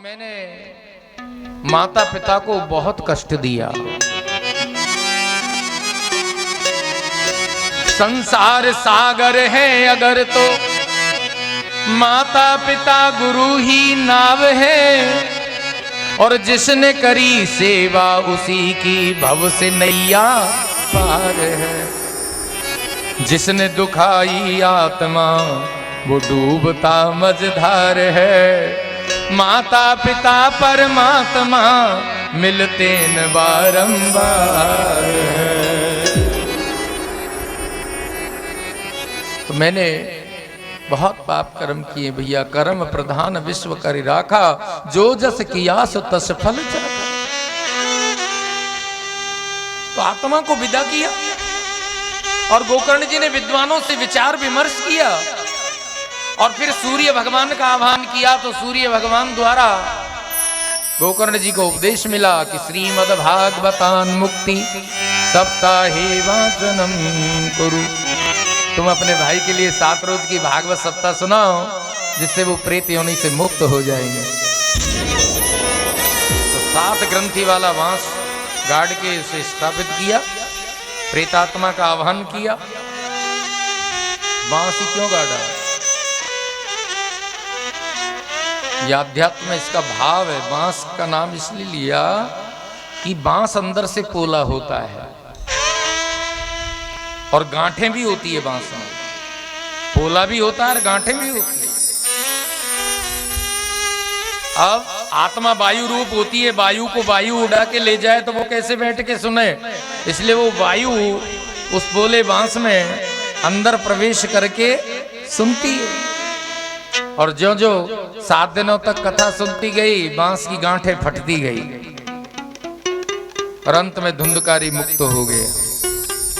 मैंने माता पिता को बहुत कष्ट दिया। संसार सागर है अगर तो माता पिता गुरु ही नाव है, और जिसने करी सेवा उसी की भव से नैया पार है। जिसने दुखाई आत्मा वो डूबता मझधार है। माता पिता परमात्मा मिलते न बारंबार है। तो मैंने बहुत पाप कर्म किए भैया, कर्म प्रधान विश्व करि राखा, जो जस किया सो तस फल चाखा। तो आत्मा को विदा किया और गोकर्ण जी ने विद्वानों से विचार विमर्श किया और फिर सूर्य भगवान का आह्वान किया। तो सूर्य भगवान द्वारा गोकर्ण जी को उपदेश मिला कि श्रीमद् भागवतान मुक्ति सप्ताहे वाचनम कुरु। तुम अपने भाई के लिए 7 रोज की भागवत सप्ताह सुनाओ, जिससे वो प्रेत योनि से मुक्त हो जाएंगे। तो 7 ग्रंथि वाला बांस गाड़ के उसे स्थापित किया, प्रेतात्मा का आह्वान किया। बांस ही क्यों गाड़ा? यह अध्यात्म में इसका भाव है। बांस का नाम इसलिए लिया कि बांस अंदर से पोला होता है और गांठें भी होती है बांस में। पोला भी होता है और गांठें भी होती है। अब आत्मा वायु रूप होती है, वायु को वायु उड़ा के ले जाए तो वो कैसे बैठ के सुने? इसलिए वो वायु उस पोले बांस में अंदर प्रवेश करके सुनती है। और जो जो 7 दिनों तक कथा सुनती गई, बांस की गांठें फटती गई और अंत में धुंधकारी मुक्त हो गए।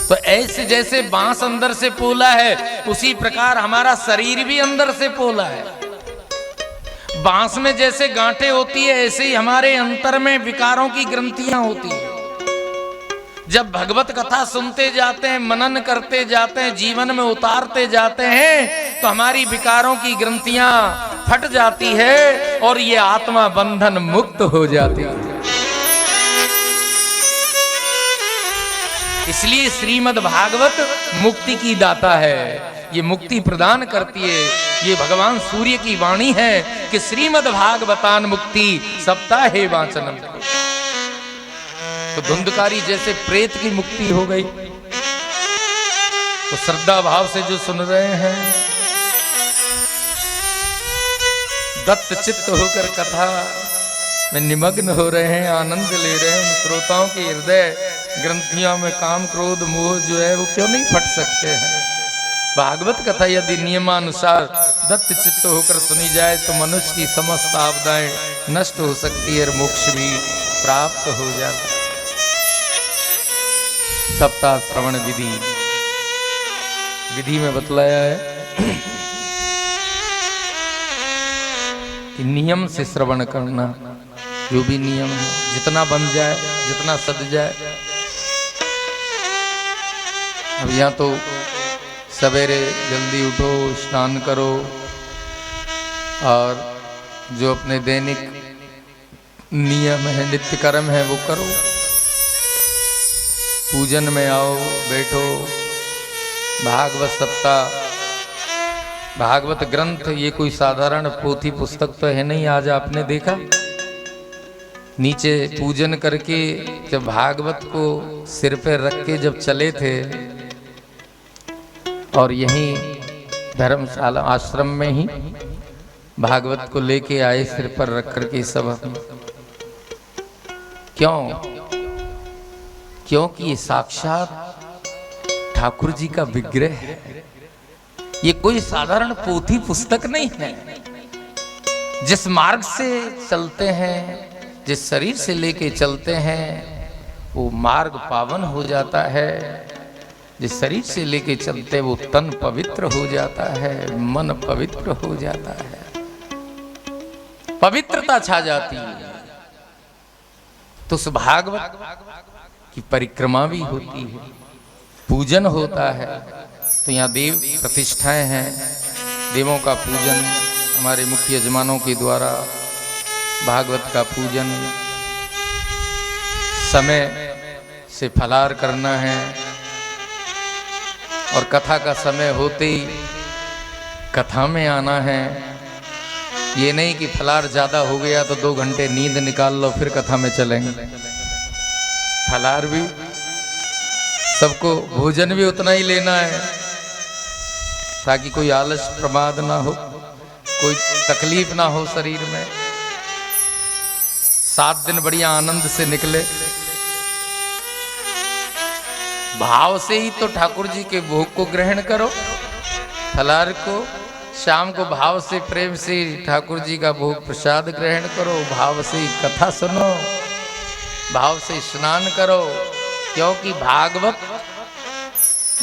तो ऐसे जैसे बांस अंदर से पोला है, उसी प्रकार हमारा शरीर भी अंदर से पोला है। बांस में जैसे गांठें होती है, ऐसे ही हमारे अंतर में विकारों की ग्रंथियां होती है। जब भगवत कथा सुनते जाते हैं, मनन करते जाते हैं, जीवन में उतारते जाते हैं, तो हमारी विकारों की ग्रंथियां फट जाती है और ये आत्मा बंधन मुक्त हो जाती है। इसलिए श्रीमद् भागवत मुक्ति की दाता है, ये मुक्ति प्रदान करती है। ये भगवान सूर्य की वाणी है कि श्रीमद् भागवतान मुक्ति सप्ताहे वाचनम। तो धुंधकारी जैसे प्रेत की मुक्ति हो गई। तो श्रद्धा भाव से जो सुन रहे हैं, दत्त चित्त होकर कथा में निमग्न हो रहे हैं, आनंद ले रहे हैं, उन श्रोताओं के हृदय ग्रंथियों में काम क्रोध मोह जो है वो क्यों नहीं फट सकते हैं? भागवत कथा यदि नियमानुसार दत्त चित्त होकर सुनी जाए तो मनुष्य की समस्त आपदाएं नष्ट हो सकती है और मोक्ष भी प्राप्त हो जाता है। सप्ताह श्रवण विधि में बतलाया है कि नियम से श्रवण करना, जो भी नियम है, जितना बन जाए, जितना सद जाए। अब यहाँ तो सवेरे जल्दी उठो, स्नान करो और जो अपने दैनिक नियम है, नित्य कर्म है वो करो। पूजन में आओ, बैठो। भागवत सप्ताह, भागवत ग्रंथ ये कोई साधारण पोथी पुस्तक तो है नहीं। आज आपने देखा नीचे पूजन करके जब भागवत को सिर पे रख के जब चले थे और यहीं धर्मशाला आश्रम में ही भागवत को लेके आए सिर पर रख करके सब। क्योंकि ये साक्षात ठाकुर जी का विग्रह है। ये कोई साधारण पोथी पुस्तक नहीं है। जिस मार्ग से चलते हैं, जिस शरीर से लेके चलते हैं, वो मार्ग पावन हो जाता है। जिस शरीर से लेके चलते वो तन पवित्र हो जाता है, मन पवित्र हो जाता है, पवित्रता छा जाती है। तो उस भागवत की परिक्रमा भी होती है, पूजन होता है। तो यहाँ देव प्रतिष्ठाएं हैं, देवों का पूजन हमारे मुख्य यजमानों के द्वारा भागवत का पूजन, समय से फलार करना है और कथा का समय होते ही कथा में आना है। ये नहीं कि फलार ज़्यादा हो गया तो 2 घंटे नींद निकाल लो फिर कथा में चलेंगे। फलार भी सबको, भोजन भी उतना ही लेना है ताकि कोई आलस प्रमाद ना हो, कोई तकलीफ ना हो शरीर में। 7 दिन बढ़िया आनंद से निकले। भाव से ही तो ठाकुर जी के भोग को ग्रहण करो। फलार को शाम को भाव से, प्रेम से ठाकुर जी का भोग प्रसाद ग्रहण करो। भाव से ही कथा सुनो, भाव से स्नान करो, क्योंकि भागवत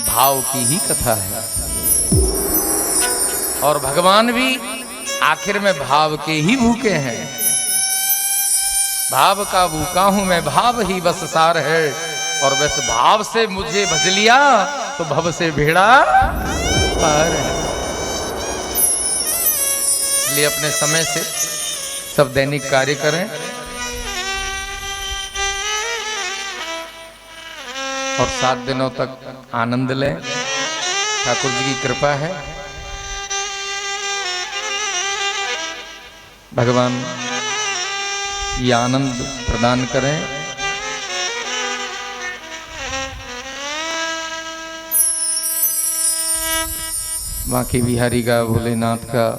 भाव की ही कथा है। और भगवान भी आखिर में भाव के ही भूखे हैं। भाव का भूखा हूं मैं, भाव ही बस सार है, और बस भाव से मुझे भज लिया तो भव से भेड़ा पार है। इसलिए अपने समय से सब दैनिक कार्य करें और 7 दिनों तक आनंद लें। ठाकुर जी की कृपा है। भगवान ये आनंद प्रदान करें। बांके बिहारी का, भोलेनाथ का,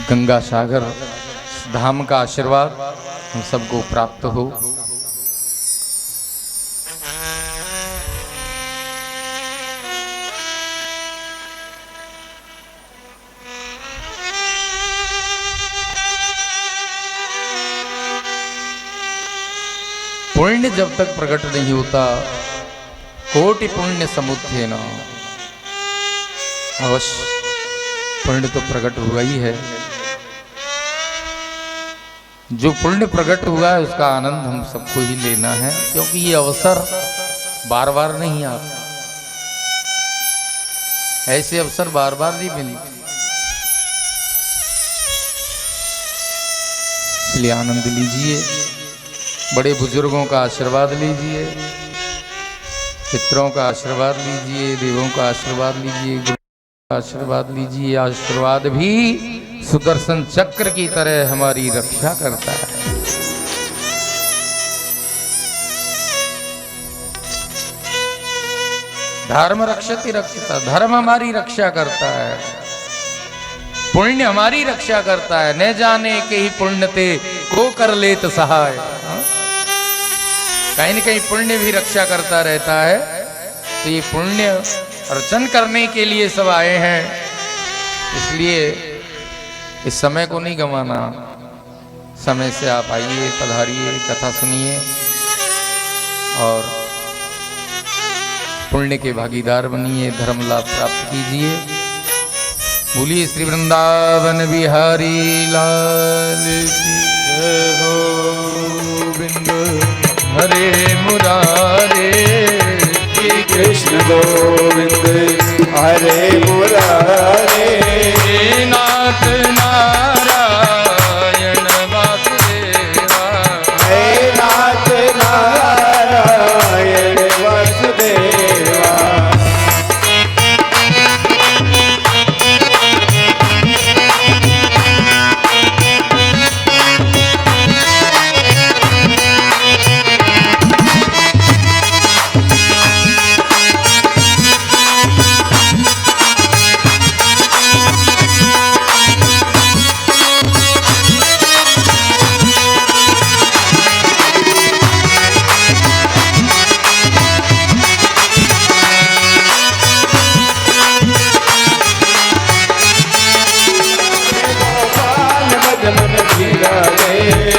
गंगा सागर धाम का आशीर्वाद हम सबको प्राप्त हो। पुण्य जब तक प्रकट नहीं होता, कोटि पुण्य समुत्थेन, अवश्य पुण्य तो प्रकट हुआ ही है। जो पुण्य प्रकट हुआ है उसका आनंद हम सबको ही लेना है, क्योंकि ये अवसर बार बार नहीं आता। ऐसे अवसर बार बार नहीं मिली, इसलिए आनंद लीजिए। बड़े बुजुर्गों का आशीर्वाद लीजिए, पितरों का आशीर्वाद लीजिए, देवों का आशीर्वाद लीजिए, गुरु का आशीर्वाद लीजिए। आशीर्वाद भी सुदर्शन चक्र की तरह हमारी रक्षा करता है। धर्म रक्षति रक्षिता, धर्म हमारी रक्षा करता है, पुण्य हमारी रक्षा करता है। न जाने के ही पुण्य ते को कर लेत सहाय। कहीं न कहीं पुण्य भी रक्षा करता रहता है। तो ये पुण्य अर्जन करने के लिए सब आए हैं, इसलिए इस समय को नहीं गंवाना। समय से आप आइए, पधारिए, कथा सुनिए और पुण्य के भागीदार बनिए, धर्म लाभ प्राप्त कीजिए। बोलिए श्री वृंदावन बिहारी लाल की जय हो। गोविंद हरे मुरारे, श्री कृष्ण गोविंद हरे मुरारे, नाथ नारायण वासुदेवा, हे नाथ नारायण वासुदेवा।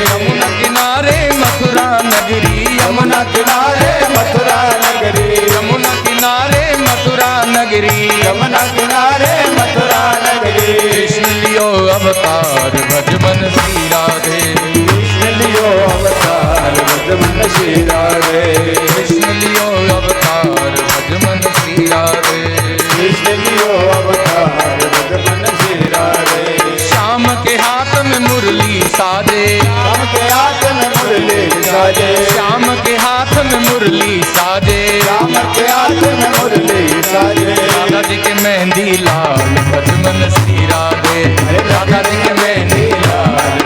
यमुना किनारे मथुरा नगरी, यमुना किनारे मथुरा नगरी, यमुना किनारे मथुरा नगरी, यमुना किनारे मथुरा नगरी। कृष्ण लियो अवतार भज मन श्री राधे, कृष्ण लियो अवतार भज मन श्री राधे, कृष्ण लियो अवतार भज मन श्री राधे, कृष्ण लियो अवतार भज मन श्री राधे। साजे, श्याम के हाथ में मुरली साजे, श्याम के हाथ में मुरली साजे, राधा जी के मेहंदी लाल बजमन श्री राधे, राधा जी के मेहंदी लाल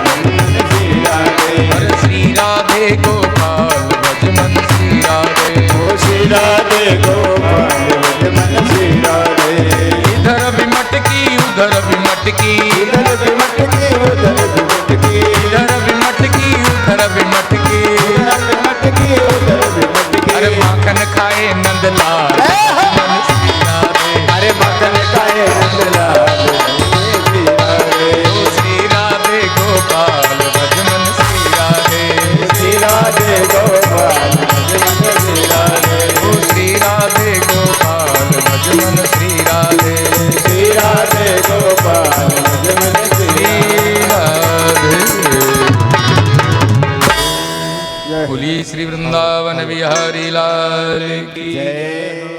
श्री राधे, अरे श्री राधे गोपाल बजमन श्री राधे, ओ श्री राधे गोपाल बजमन श्री राधे, इधर भी मटकी उधर भी मटकी, इधर भी मटकी उधर भी मटकी, इधर भी मटकी उधर भी मटकी, इधर भी मटकी उधर भी मटकी, अरे माखन खाए नंदलाल बजमन श्री राधे, अरे मगन खाए नंदलाल श्री राधे, ओ श्री राधे गोपाल बजमन श्री राधे, श्री राधे गोपाल बजमन श्री राधे, ओ श्री राधे गोपाल बजमन श्री राधे, श्री राधे गोपाल बजमन श्री राधे। जय बोलिए श्री वृंदावन बिहारी लाल की जय।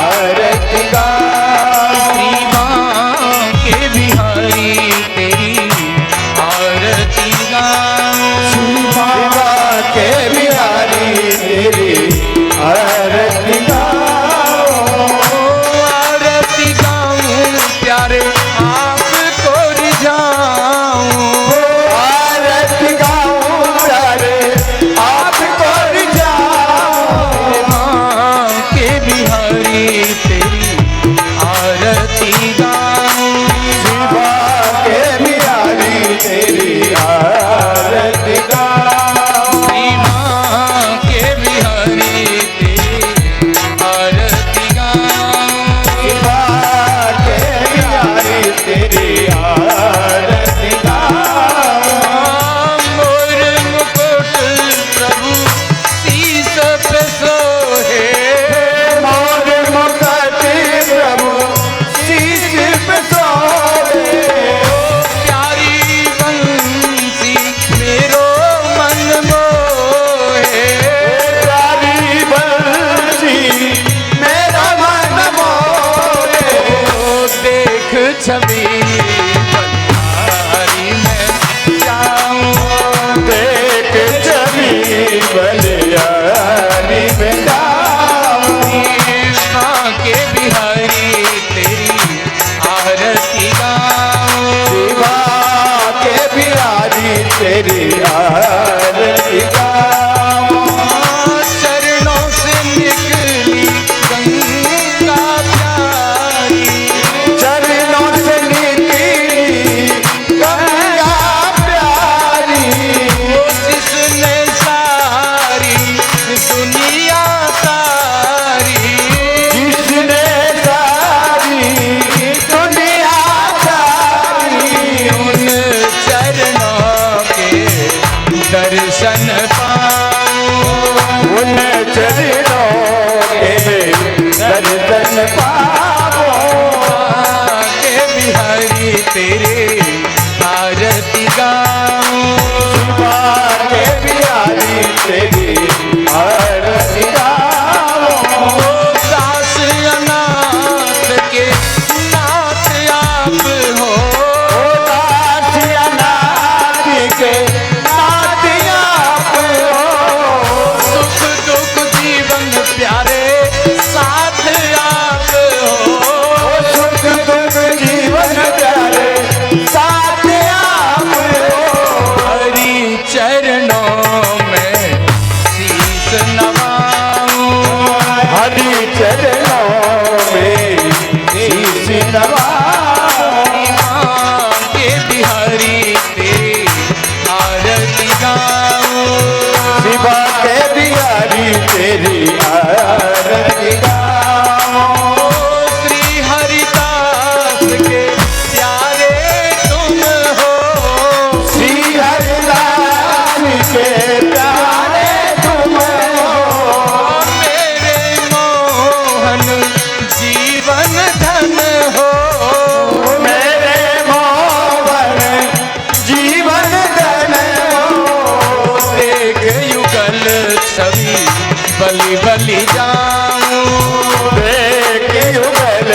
आरती गा श्री बांके बिहारी तेरी आरती गाऊं, बाबा के बिहारी तेरी आरती गाओ, आरती गाऊं प्यारे आपको रिझाऊं, आरती गाओ प्यारे आपको रिझाओ, बांके बिहारी तेरी आरती गाऊं, शिवा के बिहारी तेरी आरती गाओ, श्री बांके बिहारी तेरी आरती गाऊं, शिवा के बिहारी तेरी आरती गाओ, मोर मुकुट प्रभु शीस पे सोहे, मोर मुकुट प्रभु शीश पे सोए, प्यारी बंसी मेरो मन मोहे, प्यारी बंसी मेरा मन मोहे, देख छवि बलिहारी में जाऊं, देख छवि बलिहारी में जाऊं, बांके बिहारी तेरी आरती गाऊं, शिवा के बिहारी तेरी आरती गाऊं, चरणों से निकली गंगा प्यारी, चरणों से निकली गंगा प्यारी, जिसने सारी दुनिया तारी, जिसने सारी दुनिया सारी, उन चरणों के दर्शन पाऊं, उन चरणों के दर्शन पावो, के बिहारी तेरे आरती गाऊं, शिवा के बिहारी तेरी आरती गाओ, दास अनाथ के नाथ आप हो, ओ दास अनाथ के नाथ आप हो, सुख दुख जीवन प्यारे साथ आप हो, ओ सुख दुख जीवन प्यारे साथ आप हो, हरि चरणों में शीस नवाऊं, हरि चरणों में शीश नवाओ, के बिहारी तेरी आरती गाऊं, शिवा के बिहारी तेरी आरती गाओ, श्री हरिदास के प्यारे तुम हो, श्री हरिदास के प्यारे तुम हो, मेरे मोहन जीवन धन हो, मेरे मोहन जीवन धन हो, देख युगल छवि बलि बलि जाऊं, देख युगल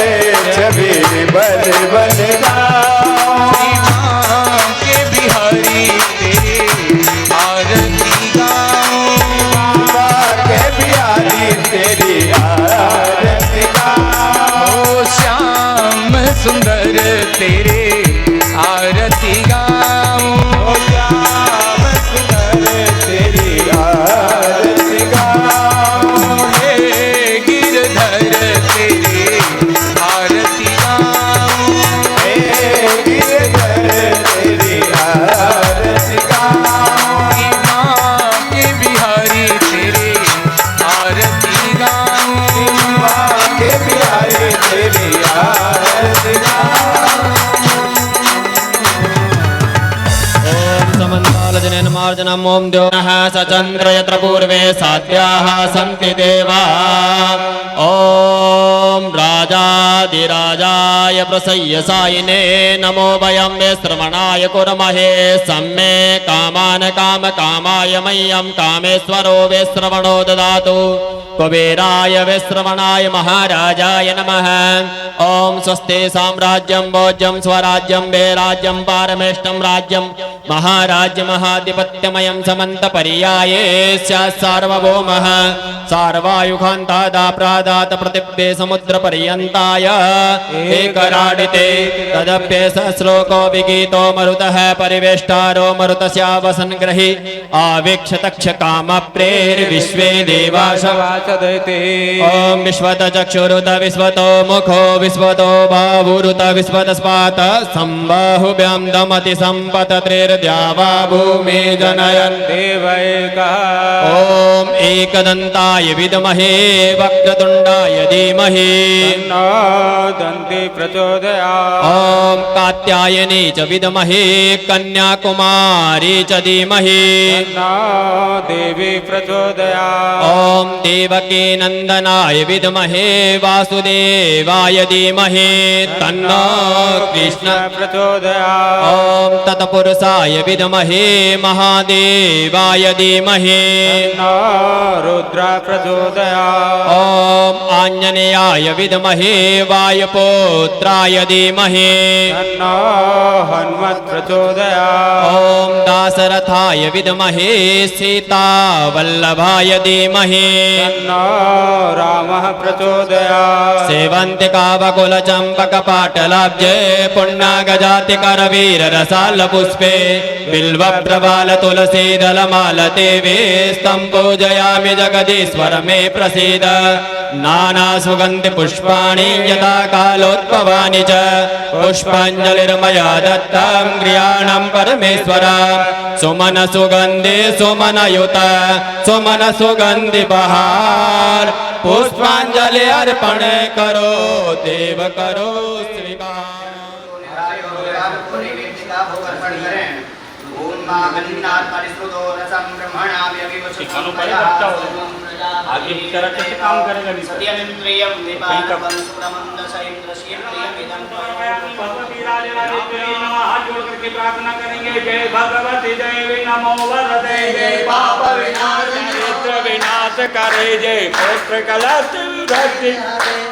छवि बल बल गाओ, तेरे आरती गाऊं। ओ श्याम सुंदर तेरी आरती गाऊं। हे गिरधर तेरे आरती गाऊं। हे गिरधर तेरी आरती गाऊं। कि माँ के बिहारी तेरे आरती गाऊं। माँ के बिहारी तेरी आरती गाऊं। ओम समन्तालजनेन मार्जनम् ओम द्योनः सचन्द्र यत्र पूर्वे साध्याः सन्ति देवा। ओम राजाधिराजाय प्रसय्यसायिने नमो वयं विश्रवणाय कुर्महे सम्मे कामान् कामकामाय मह्यं कामेश्वरो विश्रवणो ददातु। कुबेराय विश्रवणाय महाराजाय नमः। ओम स्वस्ति साम्राज्यं भोज्यं स्वराज्यं वैराज्यं पारमेष्टं राज्यं महाराज्य महाधिपत्यमयं समन्तपर्याये स्यात् सार्वभौमः सार्वायुखान्तादाप्रादात् पृथिव्ये समुद्रपर्यन्ताय एकराडिते तदप्येष श्लोको विगीतो मरुतः परिवेष्टारो मरुतस्यावसन्ग्रही आवीक्ष्य कामप्रेर्विश्वे देवाशवाचदयते। ओम विश्वत चक्षुरुत विश्वतो मुखो विश्वतो बाहुरुत विश्वतस्पात सम्बाहुभ्यां दमति सम्पत त्रिर्द्यावा भूमि जनयन् देवैकः। ओम एकदन्ताय विद्महे वक्रतुण्डाय धीमहि तन्नो दन्ति प्रचोदयात्। ओम कात्यायनी च विद्महे कन्याकुमारी च धीमहि तन्नो देवी प्रचोदयात्। ओम देवकी नंदनाय विद्महे वासुदेवाय धीमहि तन्नो कृष्ण प्रचोदयात्। ओम तत्पुरुषाय विद्महे महादेवाय धीमहि तन्नो रुद्र प्रचोदयात्। ओम आंजनेयाय विद्महे वायुपुत्राय धीमहि तन्नो हनुमत् प्रचोदयात्। ओम दाशरथाय विद्महे सीतावल्लभाय धीमहि तन्नो रामः प्रचोदयात्। सेवन्तिकावकुलचम्पकपाटलाब्जे पुण्यगजातिकरवीररसालपुष्पे बिल्वप्रबालतुलसीदलमालते स्तं पूजयामि जगदीश्वर मे प्रसीद। नानासुगन्धि पुष्पाणि यथा कालोद्भवानि च पुष्पाञ्जलिर्मया दत्तं गृहाणं परमेश्वर। सुमन सुगन्धि सुमनयुत सुमन सुगन्धि बहार पुष्पांजलि अर्पण करो देव करो स्वीकार। आगे की तरह कैसे काम करेगा हाथ जोड़ करके प्रार्थना करेंगे। जय भगवती देवी नमो वरदे जय पाप विनाश करे जय पुत्र कलश विभक्ति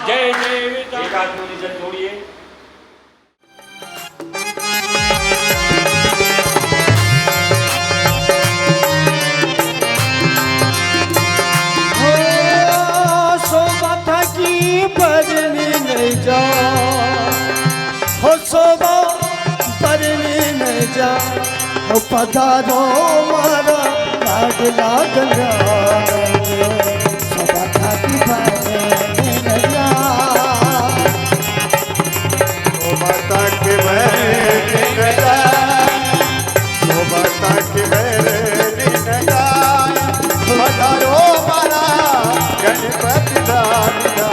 जय देवी। एक आदमी जल छोड़िए। परनी नहीं जा हो सोबा परनी नहीं जा हो पधारो मारा लाग लाग सोबा थाकी परनी नहीं जा सोबा थाकी परनी नहीं जा सोबा थाकी परनी नहीं जा पधारो मारा गणपति दादा।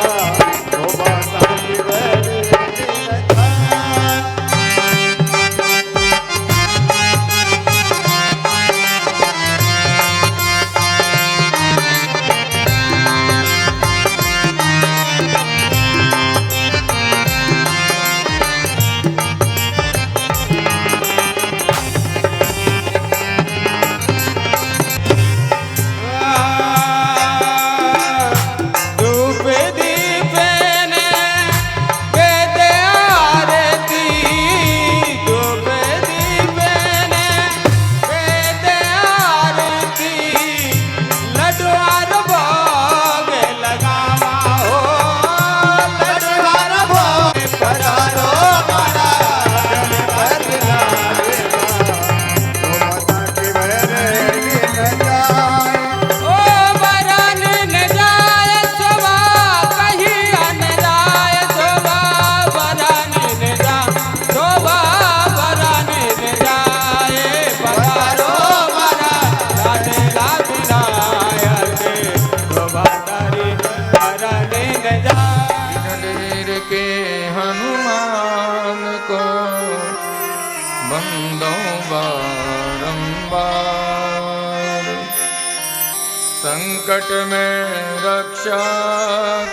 संकट में रक्षा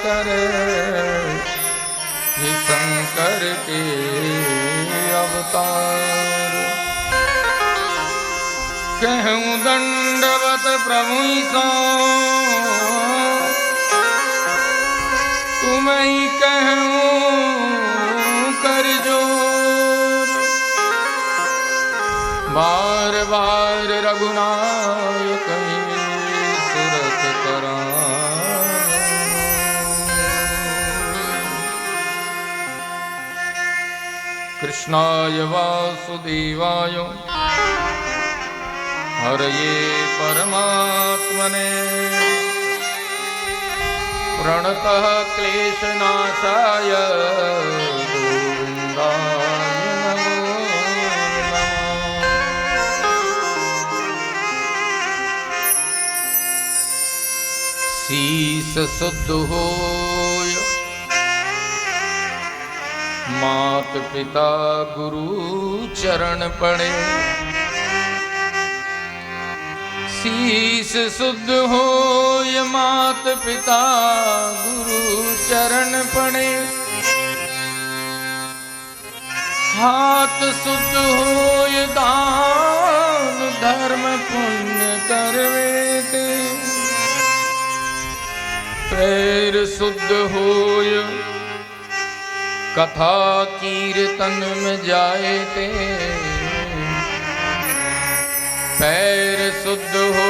करे, ये शंकर के अवतार। कहूँ दंडवत प्रभु सो, तुम ही कहूँ कर जोर। बार बार रघुनायक सुरत करा, कृष्णाय वासुदेवाय हरये परमात्मने प्रणतः क्लेशनाशाय गोविन्दाय नमो नमः। शीस शुद्ध होय मात पिता गुरु चरण पड़े, शीस शुद्ध होय मात पिता गुरु चरण पड़े। हाथ शुद्ध होय दान धर्म पुण्य करवे ते, पैर शुद्ध होय कथा कीर्तन में जाए ते, पैर शुद्ध हो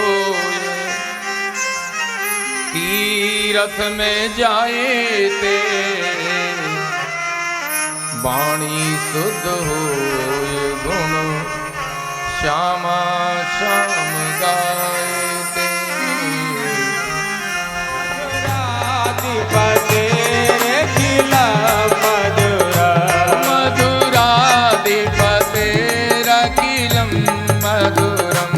तीरथ में जाए ते, वाणी शुद्ध हो गुण श्यामा श्याम गाए ते। राधिपते खिला मधुरा, मधुराधिपते रखिलम मधुरम,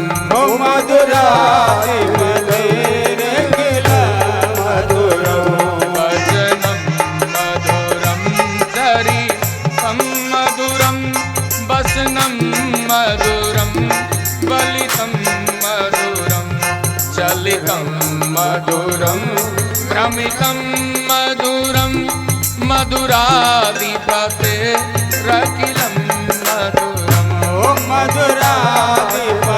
मधुराधिपते खिला मधुरम। वचनम मधुरम चरितं मधुरम, वसनं मधुरम बलितं मधुरम, चलितं मधुरम भ्रमितं मधुरम, मधुराधिपते रखिलं मधुरम। मधुराधिपते